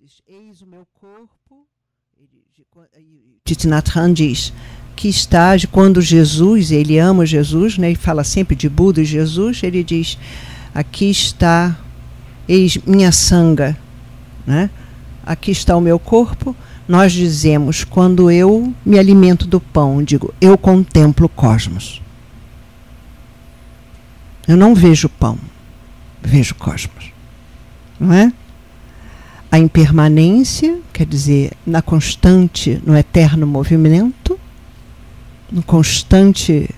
Diz, eis o meu corpo. Thich Nhat Hanh diz que está de quando Jesus, ele ama Jesus, né, e fala sempre de Buda e Jesus, ele diz, aqui está, eis minha sanga, né? Aqui está o meu corpo. Nós dizemos, quando eu me alimento do pão, digo, eu contemplo o cosmos. Eu não vejo pão, vejo cosmos. Não é? A impermanência, quer dizer, na constante, no eterno movimento, no constante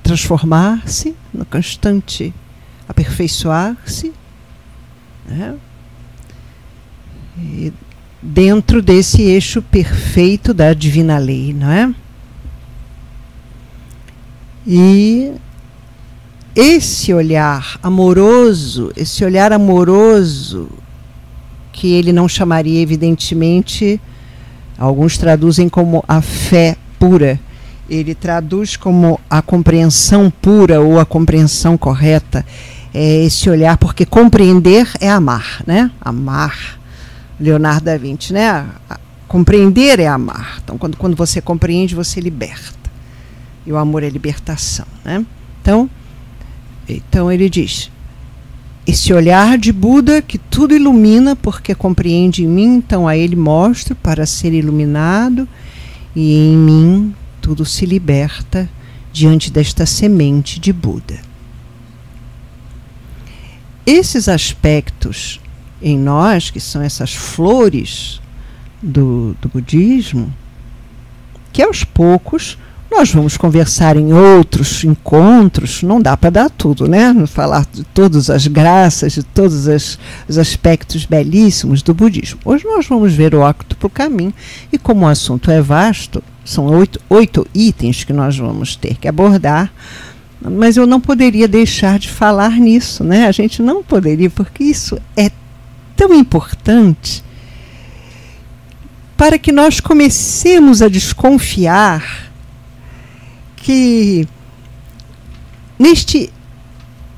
transformar-se, no constante aperfeiçoar-se, né? E dentro desse eixo perfeito da divina lei, não é? E esse olhar amoroso, que ele não chamaria, evidentemente, alguns traduzem como a fé pura, ele traduz como a compreensão pura ou a compreensão correta, é esse olhar, porque compreender é amar, né? Amar, Leonardo da Vinci, né? Compreender é amar. Então, quando você compreende, você liberta. E o amor é libertação, né? Então ele diz, esse olhar de Buda que tudo ilumina porque compreende em mim, então a ele mostro para ser iluminado e em mim tudo se liberta diante desta semente de Buda. Esses aspectos em nós, que são essas flores do budismo, que aos poucos nós vamos conversar em outros encontros, não dá para dar tudo, né? Falar de todas as graças, de todos os aspectos belíssimos do budismo. Hoje nós vamos ver o Óctuplo Caminho, e como o assunto é vasto, são oito itens que nós vamos ter que abordar, mas eu não poderia deixar de falar nisso, né? A gente não poderia, porque isso é tão importante para que nós comecemos a desconfiar que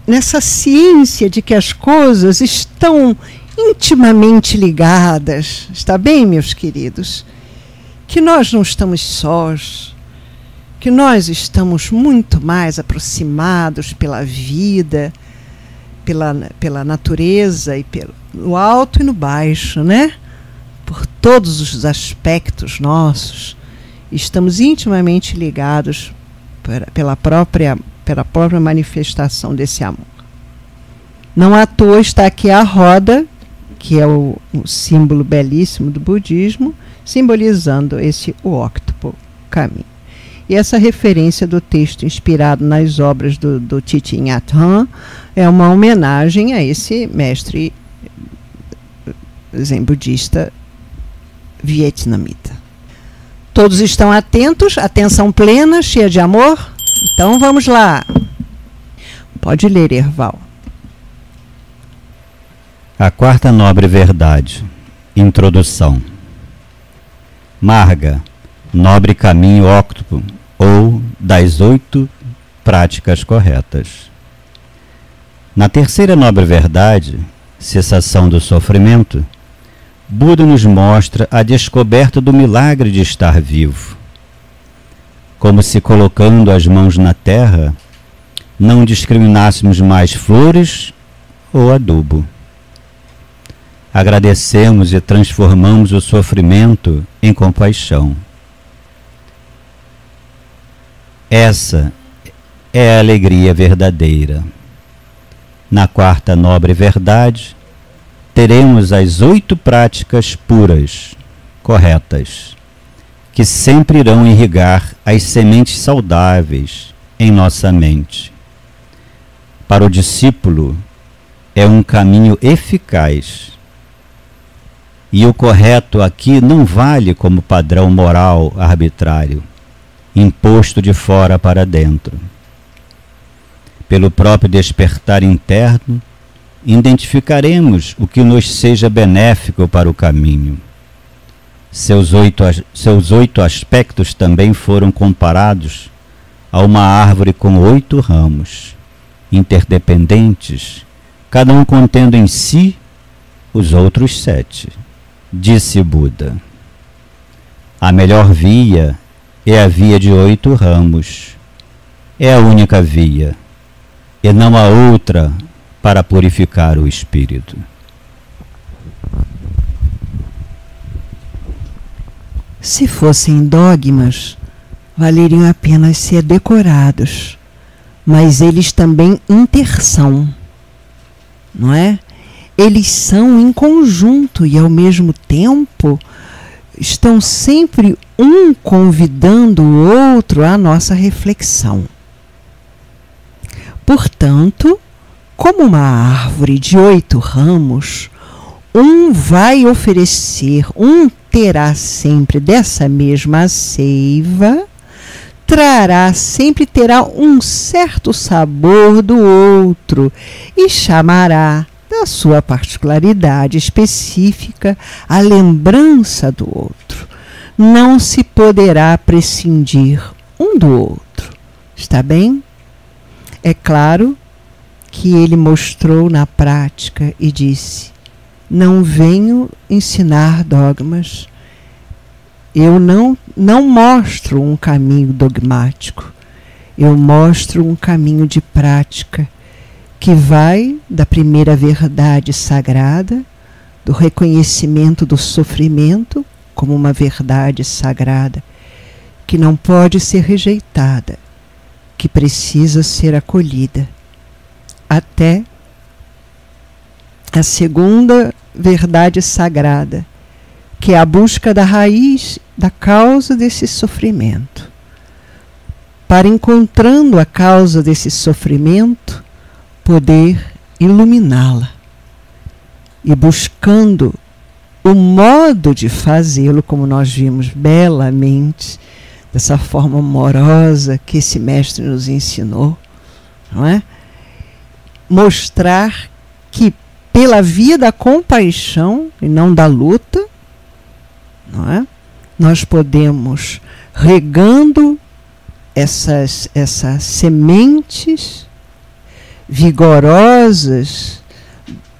nessa ciência de que as coisas estão intimamente ligadas, está bem, meus queridos? Que nós não estamos sós, que nós estamos muito mais aproximados pela vida, pela natureza, e no alto e no baixo, né? Por todos os aspectos nossos, estamos intimamente ligados pela própria manifestação desse amor. Não à toa está aqui a roda, que é o símbolo belíssimo do budismo, simbolizando o Óctuplo Caminho. E essa referência do texto inspirado nas obras do Thich Nhat Hanh é uma homenagem a esse mestre zen budista vietnamita. Todos estão atentos, atenção plena, cheia de amor? Então vamos lá. Pode ler, Erval. A quarta nobre verdade. Introdução. Marga, nobre caminho óctuplo, ou das 8 práticas corretas. Na terceira nobre verdade, cessação do sofrimento, Buda nos mostra a descoberta do milagre de estar vivo. Como se colocando as mãos na terra, não discriminássemos mais flores ou adubo. Agradecemos e transformamos o sofrimento em compaixão. Essa é a alegria verdadeira. Na quarta nobre verdade, teremos as 8 práticas puras, corretas, que sempre irão irrigar as sementes saudáveis em nossa mente. Para o discípulo, é um caminho eficaz. E o correto aqui não vale como padrão moral arbitrário, imposto de fora para dentro. Pelo próprio despertar interno, identificaremos o que nos seja benéfico para o caminho. Seus 8 aspectos também foram comparados a uma árvore com 8 ramos, interdependentes, cada um contendo em si os outros 7. Disse Buda: a melhor via é a via de 8 ramos. É a única via, e não há outra para purificar o espírito. Se fossem dogmas, valeriam apenas ser decorados, mas eles também intersão, não é? Eles são em conjunto e, ao mesmo tempo, estão sempre um convidando o outro à nossa reflexão. Portanto, como uma árvore de 8 ramos, um vai oferecer, um terá sempre dessa mesma seiva, terá um certo sabor do outro e chamará da sua particularidade específica a lembrança do outro. Não se poderá prescindir um do outro. Está bem? É claro que ele mostrou na prática e disse: não venho ensinar dogmas. Eu não mostro um caminho dogmático. Eu mostro um caminho de prática que vai da primeira verdade sagrada, do reconhecimento do sofrimento como uma verdade sagrada, que não pode ser rejeitada, que precisa ser acolhida, até a segunda verdade sagrada, que é a busca da raiz, da causa desse sofrimento. Para, encontrando a causa desse sofrimento, poder iluminá-la e buscando o modo de fazê-lo, como nós vimos belamente, dessa forma amorosa que esse mestre nos ensinou, não é? Mostrar que pela via da compaixão e não da luta, não é? Nós podemos, regando essas sementes vigorosas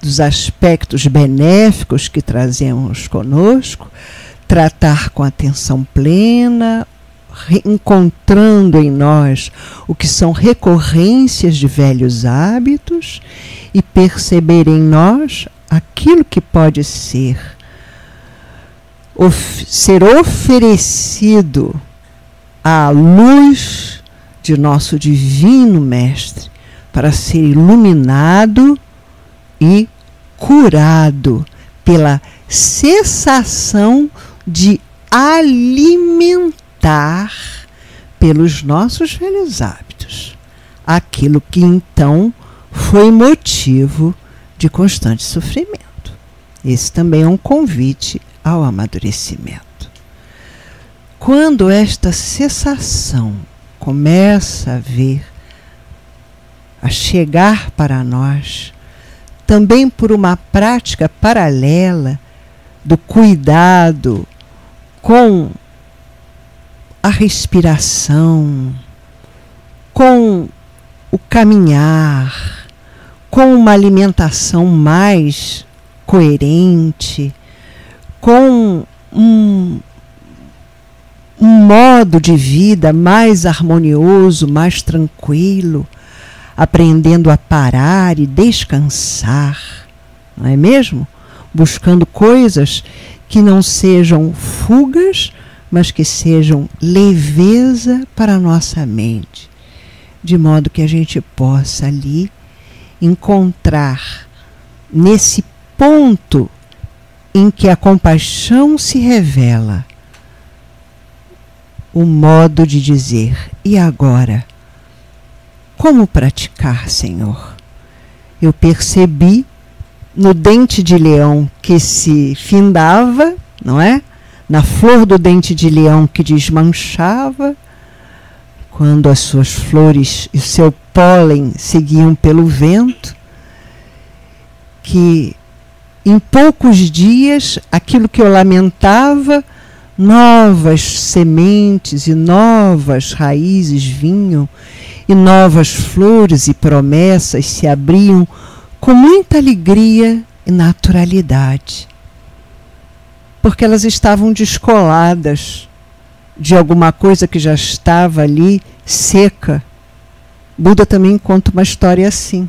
dos aspectos benéficos que trazemos conosco, tratar com atenção plena, encontrando em nós o que são recorrências de velhos hábitos e perceber em nós aquilo que pode ser oferecido à luz de nosso divino mestre para ser iluminado e curado pela cessação de alimentar pelos nossos velhos hábitos aquilo que então foi motivo de constante sofrimento. Esse também é um convite ao amadurecimento. Quando esta cessação começa a chegar para nós, também por uma prática paralela do cuidado com a respiração, com o caminhar, com uma alimentação mais coerente, com um modo de vida mais harmonioso, mais tranquilo, aprendendo a parar e descansar, não é mesmo? Buscando coisas que não sejam fugas, mas que sejam leveza para a nossa mente, de modo que a gente possa ali encontrar nesse ponto em que a compaixão se revela, o modo de dizer: e agora? Como praticar, Senhor? Eu percebi no dente de leão que se findava, não é? Na flor do dente de leão que desmanchava, quando as suas flores e o seu pólen seguiam pelo vento, que em poucos dias aquilo que eu lamentava, novas sementes e novas raízes vinham, e novas flores e promessas se abriam com muita alegria e naturalidade, porque elas estavam descoladas de alguma coisa que já estava ali seca. Buda também conta uma história assim.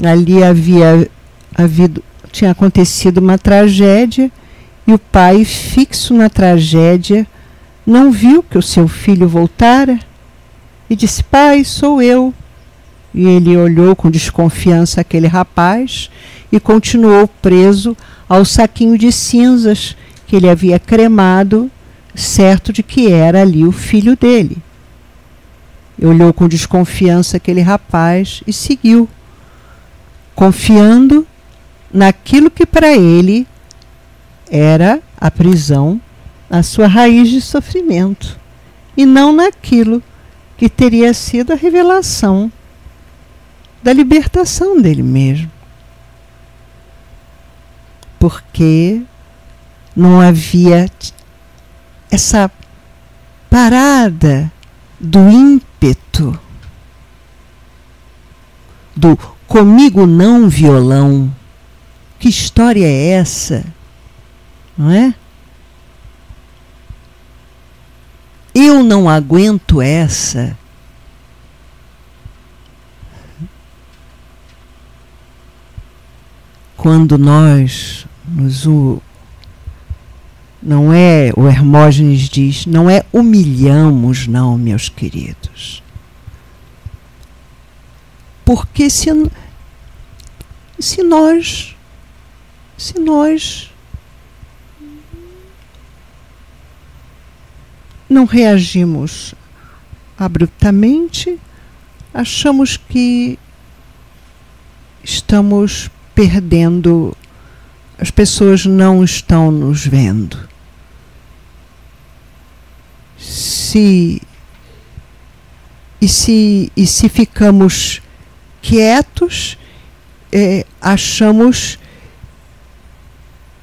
Ali tinha acontecido uma tragédia e o pai, fixo na tragédia, não viu que o seu filho voltara e disse: pai, sou eu. E ele olhou com desconfiança aquele rapaz e continuou preso ao saquinho de cinzas que ele havia cremado, certo de que era ali o filho dele. Olhou com desconfiança aquele rapaz e seguiu, confiando naquilo que para ele era a prisão, a sua raiz de sofrimento, e não naquilo que teria sido a revelação da libertação dele mesmo. Porque não havia essa parada do ímpeto, do comigo não violão. Que história é essa? Não é? Eu não aguento essa. Quando nós não é, o Hermógenes diz, não é humilhamos, não, meus queridos. Porque se nós não reagimos abruptamente, achamos que estamos perdendo, as pessoas não estão nos vendo. Se ficamos quietos, achamos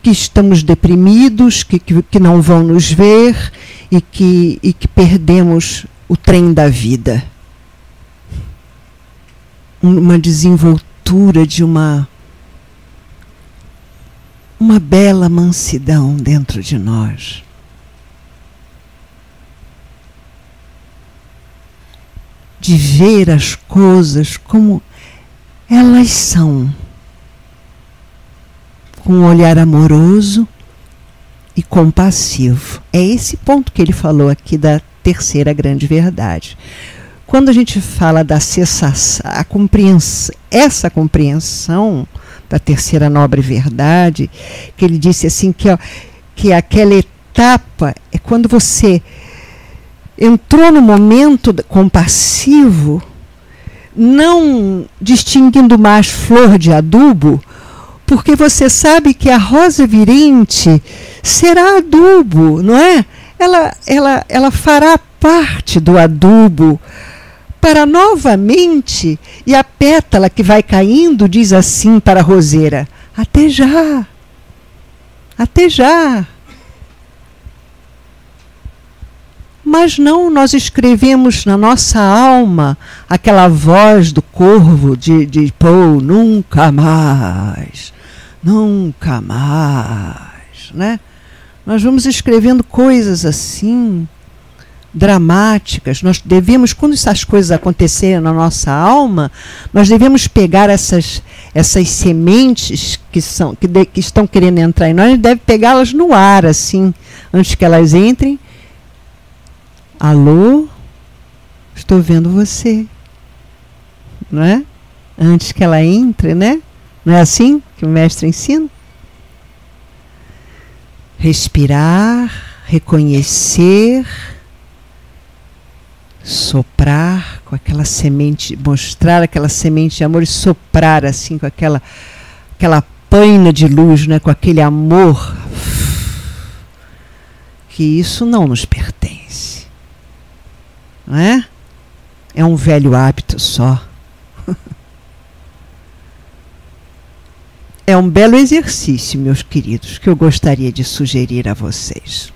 que estamos deprimidos, que não vão nos ver e que perdemos o trem da vida. Uma desenvoltura de uma bela mansidão dentro de nós. De ver as coisas como elas são, com um olhar amoroso e compassivo. É esse ponto que ele falou aqui da terceira grande verdade. Quando a gente fala da cessação, essa compreensão da terceira nobre verdade, que ele disse assim que aquela etapa é quando você entrou no momento compassivo, não distinguindo mais flor de adubo, porque você sabe que a rosa virente será adubo, não é? Ela fará parte do adubo para novamente, e a pétala que vai caindo diz assim para a roseira: até já, até já. Mas não, nós escrevemos na nossa alma aquela voz do corvo de Poe, nunca mais, nunca mais, né? Nós vamos escrevendo coisas assim, dramáticas. Nós devemos, quando essas coisas acontecerem na nossa alma, nós devemos pegar essas sementes que estão querendo entrar em nós, a gente deve pegá-las no ar, assim, antes que elas entrem. Alô? Estou vendo você. Não é? Antes que ela entre, né? Não é assim que o mestre ensina? Respirar, reconhecer, soprar com aquela semente, mostrar aquela semente de amor e soprar assim com aquela paina de luz, né? Com aquele amor, que isso não nos pertence. Não é? É um velho hábito só. É um belo exercício, meus queridos, que eu gostaria de sugerir a vocês.